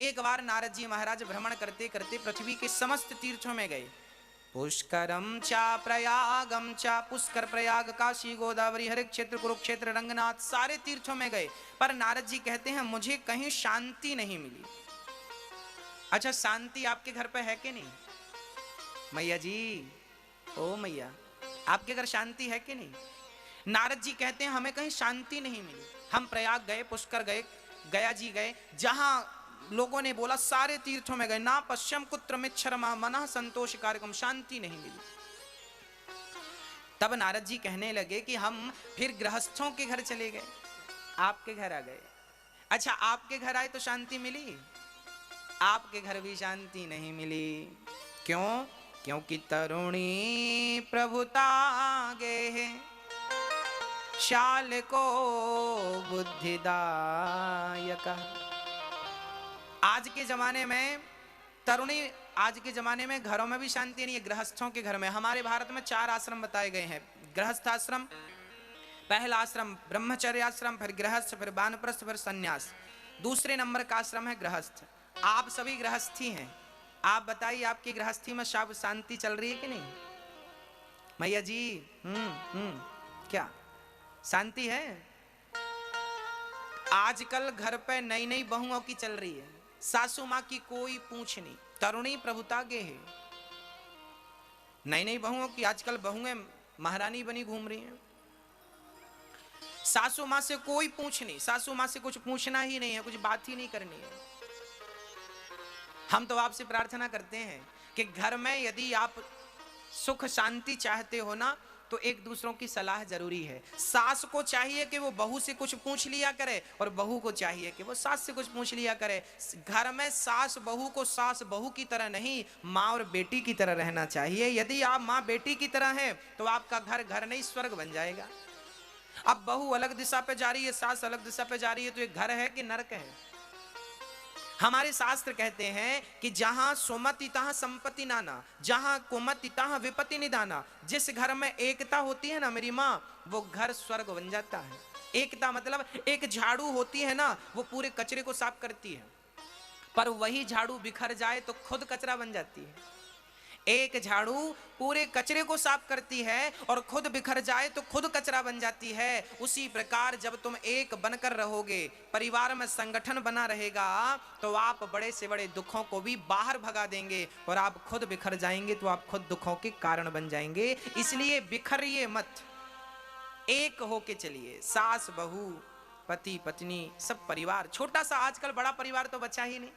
एक बार नारद जी महाराज भ्रमण करते करते पृथ्वी के समस्त तीर्थों में गए। पुष्करम चा प्रयागम चा, पुष्कर प्रयाग काशी गोदावरी हर क्षेत्र कुरुक्षेत्र रंगनाथ सारे तीर्थों में गए, पर नारद जी कहते हैं मुझे कहीं शांति नहीं मिली। अच्छा, शांति आपके घर पे है कि नहीं? मैया जी, ओ मैया, आपके घर शांति है कि नहीं? नारद जी कहते हैं हमें कहीं शांति नहीं मिली। हम प्रयाग गए, पुष्कर गए, गया जी गए, जहां लोगों ने बोला सारे तीर्थों में गए, ना पश्चिम कुत्र मिच्छरमा मनः संतोष कार्यक्रम, शांति नहीं मिली। तब नारद जी कहने लगे कि हम फिर गृहस्थों के घर चले गए, आपके घर आ गए। अच्छा, आपके घर आए तो शांति मिली? आपके घर भी शांति नहीं मिली। क्यों? क्योंकि तरुणी प्रभुता गे है, शाल को बुद्धिदायक। आज के जमाने में तरुणी, आज के जमाने में घरों में भी शांति नहीं है, गृहस्थों के घर में। हमारे भारत में 4 आश्रम बताए गए हैं। गृहस्थ आश्रम, पहला आश्रम ब्रह्मचर्य आश्रम, फिर गृहस्थ, फिर वानप्रस्थ, फिर सन्यास। दूसरे नंबर का आश्रम है गृहस्थ। आप सभी गृहस्थी हैं, आप बताइए आपकी गृहस्थी में शांति चल रही है कि नहीं? मैया जी, क्या शांति है? आजकल घर पे नई नई बहुओं की चल रही है, सासू माँ की कोई पूछ नहीं, तरुणी प्रभुता गे है। नई नई बहुओं की आजकल बहुएं महारानी बनी घूम रही हैं। सासू माँ से कोई पूछ नहीं, सासू माँ से कुछ पूछना ही नहीं है, कुछ बात ही नहीं करनी है। हम तो आपसे प्रार्थना करते हैं कि घर में यदि आप सुख शांति चाहते हो ना, तो एक दूसरों की सलाह जरूरी है। सास को चाहिए कि वो बहू से कुछ पूछ लिया करे, और बहू को चाहिए कि वो सास से कुछ पूछ लिया करे। घर में सास बहू को सास बहू की तरह नहीं, माँ और बेटी की तरह रहना चाहिए। यदि आप माँ बेटी की तरह हैं तो आपका घर घर नहीं स्वर्ग बन जाएगा। अब बहू अलग दिशा पे जा रही है, सास अलग दिशा पे जा रही है, तो ये घर है कि नरक है? हमारे शास्त्र कहते हैं कि जहां सुमति तहां संपत्ति नाना, जहां कुमति तहां विपत्ति निदाना। जिस घर में एकता होती है ना मेरी माँ, वो घर स्वर्ग बन जाता है। एकता मतलब एक झाड़ू होती है ना, वो पूरे कचरे को साफ करती है, पर वही झाड़ू बिखर जाए तो खुद कचरा बन जाती है। एक झाड़ू पूरे कचरे को साफ करती है और खुद बिखर जाए तो खुद कचरा बन जाती है। उसी प्रकार जब तुम एक बनकर रहोगे, परिवार में संगठन बना रहेगा, तो आप बड़े से बड़े दुखों को भी बाहर भगा देंगे, और आप खुद बिखर जाएंगे तो आप खुद दुखों के कारण बन जाएंगे। इसलिए बिखरिए मत, एक होके चलिए। सास बहू, पति पत्नी, सब परिवार। छोटा सा आजकल बड़ा परिवार तो बचा ही नहीं।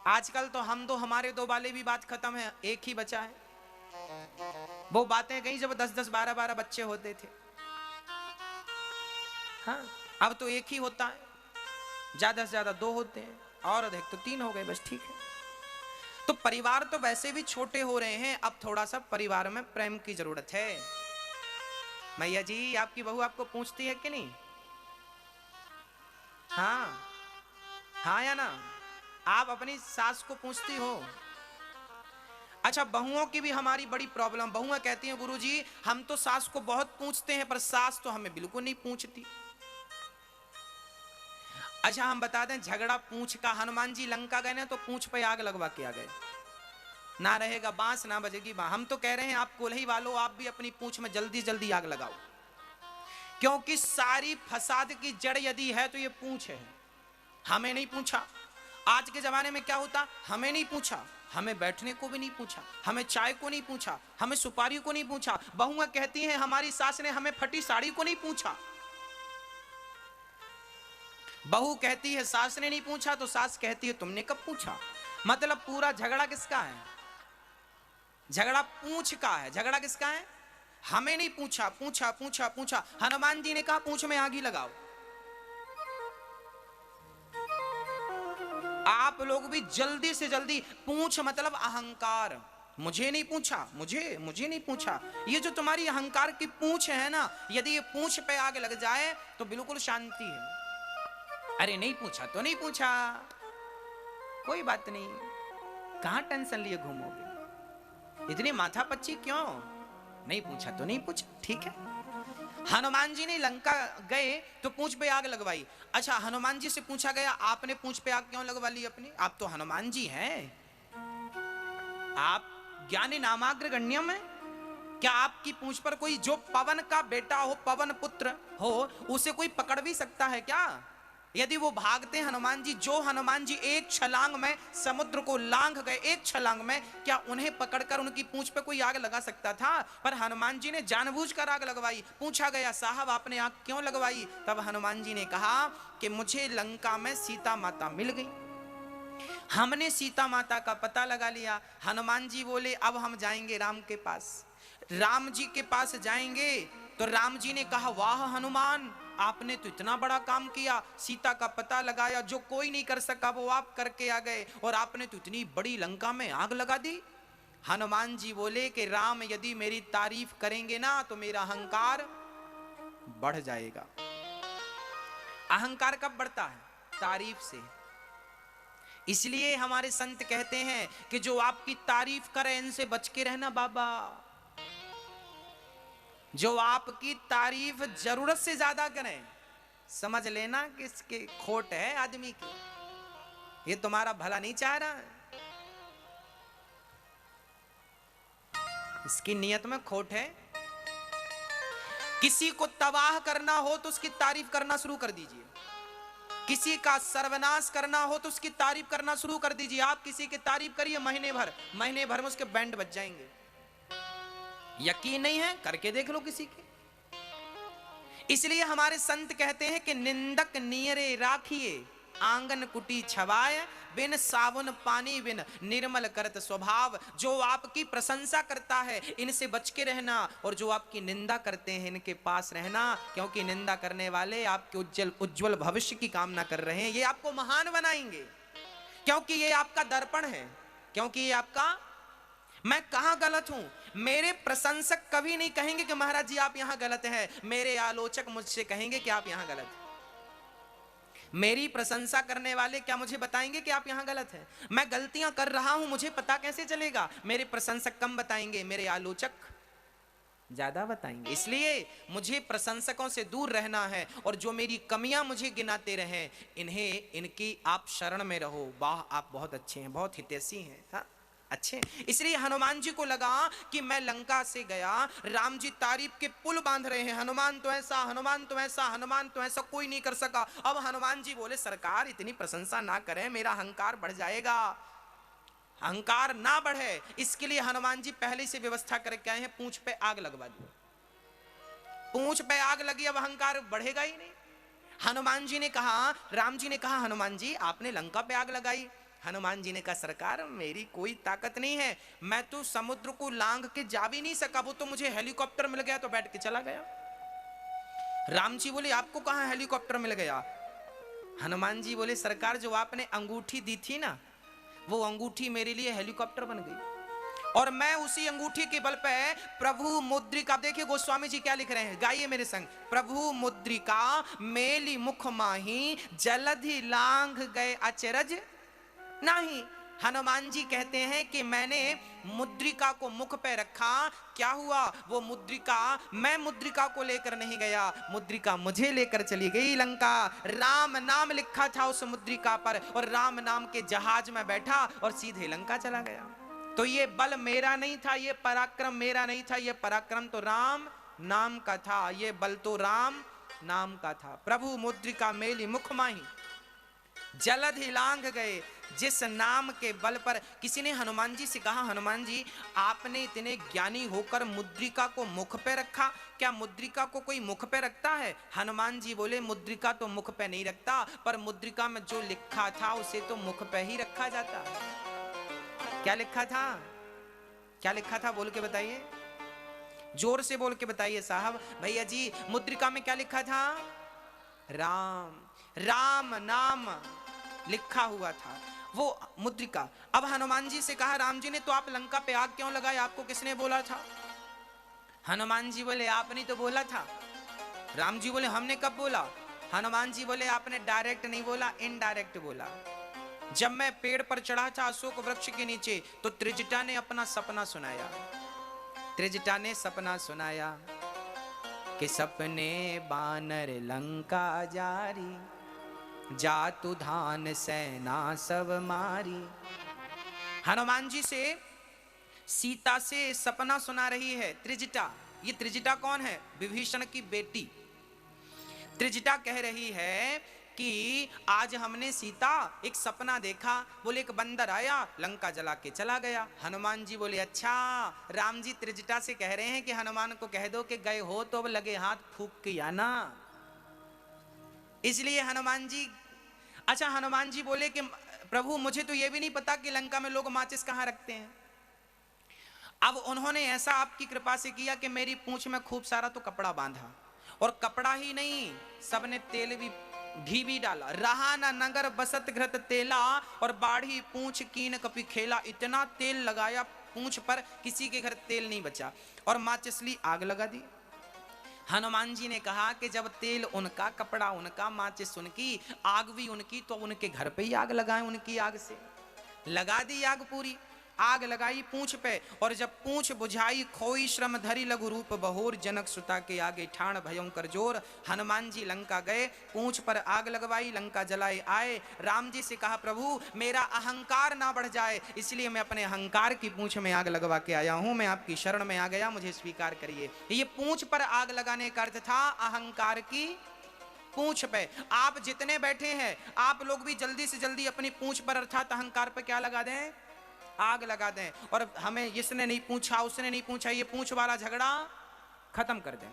आजकल तो हम दो हमारे दो वाले भी बात खत्म है, एक ही बचा है। वो बातें गई जब 10-10 12-12 बच्चे होते थे। हाँ, अब तो एक ही होता है, ज्यादा से ज्यादा 2 होते हैं, और अधिक तो 3 हो गए, बस ठीक है। तो परिवार तो वैसे भी छोटे हो रहे हैं, अब थोड़ा सा परिवार में प्रेम की जरूरत है। मैया जी, आपकी बहू आपको पूछती है कि नहीं? हाँ, हाँ या ना? आप अपनी सास को पूछती हो? अच्छा, बहुओं की भी हमारी बड़ी प्रॉब्लम। बहुएं कहती हैं गुरुजी हम तो सास को बहुत पूछते हैं, पर सास तो हमें बिल्कुल नहीं पूछती। अच्छा, हम बता दें झगड़ा पूंछ का। हनुमान जी लंका गए ना, तो पूंछ पे आग लगवा के आ गए। ना रहेगा बांस, ना बजेगी बांस। हम तो कह रहे हैं आप कोल्ही वालों, आप भी अपनी पूंछ में जल्दी जल्दी आग लगाओ, क्योंकि सारी फसाद की जड़ यदि है तो ये पूंछ है। हमें नहीं पूछा। आज के जमाने में क्या होता, हमें नहीं पूछा, हमें बैठने को भी नहीं पूछा, हमें चाय को नहीं पूछा, हमें सुपारी को नहीं पूछा। बहुएं कहती हैं हमारी सास ने हमें फटी साड़ी को नहीं पूछा। बहू कहती है सास ने नहीं पूछा, तो सास कहती है तुमने कब पूछा। मतलब पूरा झगड़ा किसका है? झगड़ा पूंछ का है। झगड़ा किसका है? हमें नहीं पूछा, पूछा पूछा पूछा। हनुमान जी ने कहा पूंछ में आग ही लगाओ। आप लोग भी जल्दी से जल्दी, पूंछ मतलब अहंकार। मुझे नहीं पूछा, मुझे नहीं पूछा। ये जो तुम्हारी अहंकार की पूंछ है ना, यदि ये पूंछ पे आग लग जाए तो बिल्कुल शांति है। अरे नहीं पूछा तो नहीं पूछा, कोई बात नहीं, कहां टेंशन लिए घूमोगे, इतनी माथा पच्ची क्यों? नहीं पूछा तो नहीं पूछा, ठीक है। हनुमान जी ने लंका गए तो पूंछ पे आग लगवाई। अच्छा, हनुमान जी से पूछा गया आपने पूंछ पे आग क्यों लगवा ली अपनी? आप तो हनुमान जी हैं, आप ज्ञानी नामाग्र गण्यम है। क्या आपकी पूंछ पर कोई जो पवन का बेटा हो, पवन पुत्र हो, उसे कोई पकड़ भी सकता है क्या? यदि वो भागते हनुमान जी, जो हनुमान जी एक छलांग में समुद्र को लांघ गए, एक छलांग में, क्या उन्हें पकड़कर उनकी पूंछ पे कोई आग लगा सकता था? पर हनुमान जी ने जानबूझकर आग लगवाई। पूछा गया साहब आपने आग क्यों लगवाई? तब हनुमान जी ने कहा कि मुझे लंका में सीता माता मिल गई, हमने सीता माता का पता लगा लिया। हनुमान जी बोले अब हम जाएंगे राम के पास। राम जी के पास जाएंगे तो राम जी ने कहा वाह हनुमान, आपने तो इतना बड़ा काम किया, सीता का पता लगाया, जो कोई नहीं कर सका वो आप करके आ गए, और आपने तो इतनी बड़ी लंका में आग लगा दी। हनुमान जी बोले कि राम यदि मेरी तारीफ करेंगे ना तो मेरा अहंकार बढ़ जाएगा। अहंकार कब बढ़ता है? तारीफ से। इसलिए हमारे संत कहते हैं कि जो आपकी तारीफ करे इनसे बच के रहना बाबा। जो आपकी तारीफ जरूरत से ज्यादा करें, समझ लेना कि इसके खोट है आदमी की, ये तुम्हारा भला नहीं चाह रहा है, इसकी नियत में खोट है। किसी को तबाह करना हो तो उसकी तारीफ करना शुरू कर दीजिए, किसी का सर्वनाश करना हो तो उसकी तारीफ करना शुरू कर दीजिए। आप किसी की तारीफ करिए महीने भर में उसके बैंड बज जाएंगे। यकीन नहीं है? करके देख लो किसी के। इसलिए हमारे संत कहते हैं कि निंदक नियरे राखिए, आंगन कुटी छवाए, बिन साबुन पानी बिन निर्मल करत स्वभाव। जो आपकी प्रशंसा करता है इनसे बच के रहना, और जो आपकी निंदा करते हैं इनके पास रहना, क्योंकि निंदा करने वाले आपके उज्जवल भविष्य की कामना कर रहे हैं। ये आपको महान बनाएंगे, क्योंकि ये आपका दर्पण है, क्योंकि ये आपका, मैं कहां गलत हूं? मेरे प्रशंसक कभी नहीं कहेंगे कि महाराज जी आप यहां गलत हैं, मेरे आलोचक मुझसे कहेंगे कि आप यहां गलत हैं। मेरी प्रशंसा करने वाले क्या मुझे बताएंगे कि आप यहां गलत हैं? मैं गलतियां कर रहा हूं मुझे पता कैसे चलेगा? मेरे प्रशंसक कम बताएंगे, मेरे आलोचक ज्यादा बताएंगे। इसलिए मुझे प्रशंसकों से दूर रहना है, और जो मेरी कमियां मुझे गिनाते रहे इन्हें, इनकी आप शरण में रहो। वाह आप बहुत अच्छे हैं, बहुत हितैषी हैं, हाँ अच्छे। इसलिए हनुमान जी को लगा कि मैं लंका से गया, राम जी तारीफ के पुल बांध रहे हैं, हनुमान तो ऐसा, हनुमान तो ऐसा, हनुमान तो ऐसा, कोई नहीं कर सका। अब हनुमान जी बोले सरकार इतनी प्रशंसा ना करें, मेरा अहंकार बढ़ जाएगा। अहंकार ना बढ़े इसके लिए हनुमान जी पहले से व्यवस्था करके आए हैं, पूंछ पे आग लगवा दी। पूंछ पे आग लगी, अब अहंकार बढ़ेगा ही नहीं। हनुमान जी ने कहा, राम जी ने कहा हनुमान जी आपने लंका पे आग लगाई। हनुमान जी ने कहा सरकार मेरी कोई ताकत नहीं है, मैं तो समुद्र को लांघ के जा भी नहीं सका, वो तो मुझे हेलीकॉप्टर मिल गया तो बैठ के चला गया। राम जी बोले आपको कहां हेलीकॉप्टर मिल गया? हनुमान जी बोले सरकार जो आपने अंगूठी दी थी ना, वो अंगूठी मेरे लिए हेलीकॉप्टर बन गई, और मैं उसी अंगूठी के बल पे प्रभु मुद्रिका, देखिए गोस्वामी जी क्या लिख रहे हैं, गाइए मेरे संग। प्रभु मुद्रिका मेली मुख माही, जलधि लांघ गए अचरज नहीं। हनुमान जी कहते हैं कि मैंने मुद्रिका को मुख पे रखा, क्या हुआ? वो मुद्रिका, मैं मुद्रिका को लेकर नहीं गया, मुद्रिका मुझे लेकर चली गई लंका। राम नाम लिखा था उस मुद्रिका पर, और राम नाम के जहाज में बैठा और सीधे लंका चला गया। तो ये बल मेरा नहीं था, ये पराक्रम मेरा नहीं था, ये पराक्रम तो राम नाम का था, ये बल तो राम नाम का था। प्रभु मुद्रिका मेली मुख माही, जलधि लांघ गए। जिस नाम के बल पर, किसी ने हनुमान जी से कहा हनुमान जी आपने इतने ज्ञानी होकर मुद्रिका को मुख पे रखा, क्या मुद्रिका को कोई मुख पे रखता है? हनुमान जी बोले मुद्रिका तो मुख पे नहीं रखता, पर मुद्रिका में जो लिखा था उसे तो मुख पे ही रखा जाता। क्या लिखा था? क्या लिखा था बोल के बताइए, जोर से बोल के बताइए साहब। भैया जी मुद्रिका में क्या लिखा था? राम, राम नाम लिखा हुआ था वो मुद्रिका। अब हनुमान जी से कहा राम जी ने तो आप लंका पे आग क्यों लगाई, आपको किसने बोला था? हनुमान जी बोले आपने तो बोला था। राम जी बोले हमने कब बोला? हनुमान जी बोले आपने डायरेक्ट नहीं बोला, इनडायरेक्ट बोला। जब मैं पेड़ पर चढ़ा था अशोक वृक्ष के नीचे, तो त्रिजटा ने अपना सपना सुनाया। त्रिजटा ने सपना सुनाया कि सपने बानर लंका जारी, जातु धान सेना सब मारी। हनुमान जी से सीता से सपना सुना रही है त्रिजटा। ये त्रिजटा कौन है? विभीषण की बेटी। त्रिजटा कह रही है कि आज हमने सीता एक सपना देखा, बोले एक बंदर आया लंका जला के चला गया। हनुमान जी बोले अच्छा। राम जी त्रिजटा से कह रहे हैं कि हनुमान को कह दो कि गए हो तो अब लगे हाथ फूंक के आना। इसलिए हनुमान जी, अच्छा हनुमान जी बोले कि प्रभु मुझे तो यह भी नहीं पता कि लंका में लोग माचिस कहां रखते हैं। अब उन्होंने ऐसा आपकी कृपा से किया कि मेरी पूंछ में खूब सारा तो कपड़ा बांधा, और कपड़ा ही नहीं सबने तेल भी, घी भी डाला। रहा ना नगर बसत घृत तेला, और बाढ़ी पूंछ कीन कपि खेला। इतना तेल लगाया पूंछ पर, किसी के घर तेल नहीं बचा, और माचिस ली आग लगा दी। हनुमान जी ने कहा कि जब तेल उनका, कपड़ा उनका, माचिस उनकी, आग भी उनकी, तो उनके घर पे ही आग लगाएं। उनकी आग से लगा दी आग पूरी। आग लगाई पूंछ पे, और जब पूंछ बुझाई खोई श्रम धरी लघु रूप बहोर। जनक सुता के आगे ठाण भयं कर जोर। हनुमान जी लंका गए, पूंछ पर आग लगवाई, लंका जलाए आए। राम जी से कहा प्रभु मेरा अहंकार ना बढ़ जाए, इसलिए मैं अपने अहंकार की पूंछ में आग लगवा के आया हूं। मैं आपकी शरण में आ गया, मुझे स्वीकार करिए। ये पूंछ पर आग लगाने का अर्थ था अहंकार की पूंछ पे। आप जितने बैठे हैं आप लोग भी जल्दी से जल्दी अपनी पूंछ पर अर्थात अहंकार पर क्या लगा दें? आग लगा दें। और हमें इसने नहीं पूछा, उसने नहीं पूछा, ये पूंछ वाला झगड़ा खत्म कर दें।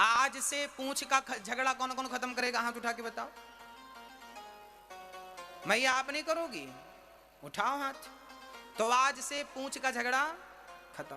आज से पूंछ का झगड़ा कौन कौन खत्म करेगा? हाथ उठा के बताओ। मैया आप नहीं करोगी? उठाओ हाथ। तो आज से पूंछ का झगड़ा